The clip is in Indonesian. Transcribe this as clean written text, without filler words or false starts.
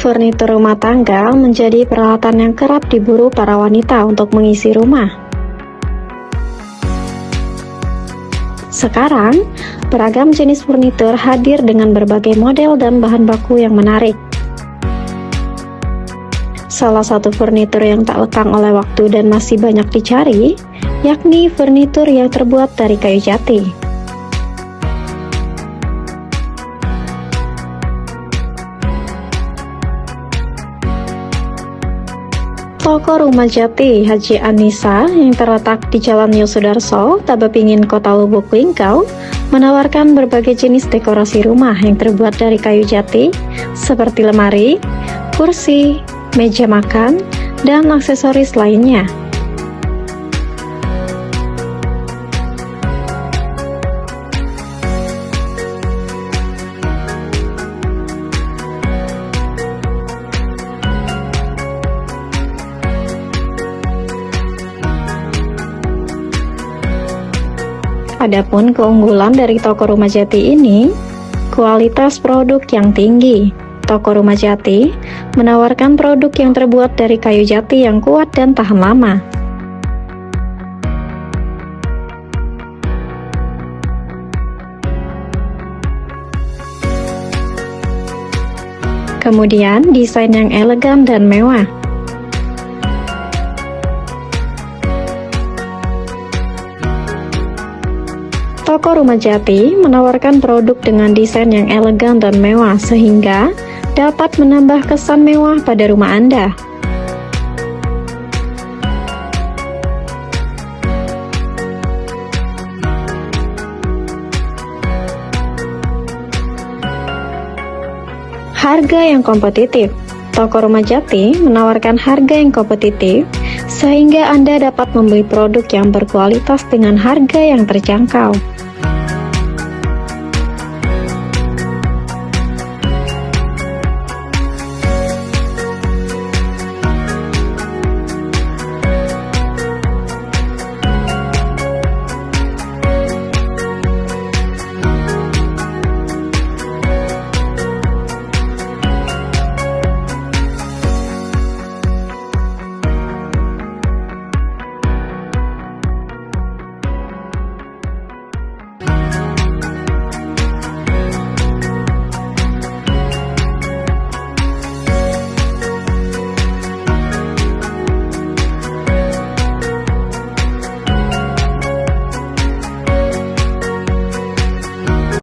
Furnitur rumah tangga menjadi peralatan yang kerap diburu para wanita untuk mengisi rumah. Sekarang, beragam jenis furnitur hadir dengan berbagai model dan bahan baku yang menarik. Salah satu furnitur yang tak lekang oleh waktu dan masih banyak dicari, yakni furnitur yang terbuat dari kayu jati. Toko Rumah Jati Haji Anissa yang terletak di Jalan Yosudarso, Tabapingin, Kota Lubuk Linggau, menawarkan berbagai jenis dekorasi rumah yang terbuat dari kayu jati, seperti lemari, kursi, meja makan, dan aksesoris lainnya. Adapun keunggulan dari Toko Rumah Jati ini, kualitas produk yang tinggi. Toko Rumah Jati menawarkan produk yang terbuat dari kayu jati yang kuat dan tahan lama. Kemudian, desain yang elegan dan mewah. Toko Rumah Jati menawarkan produk dengan desain yang elegan dan mewah sehingga dapat menambah kesan mewah pada rumah Anda. Harga yang kompetitif. Toko Rumah Jati menawarkan harga yang kompetitif sehingga Anda dapat membeli produk yang berkualitas dengan harga yang terjangkau.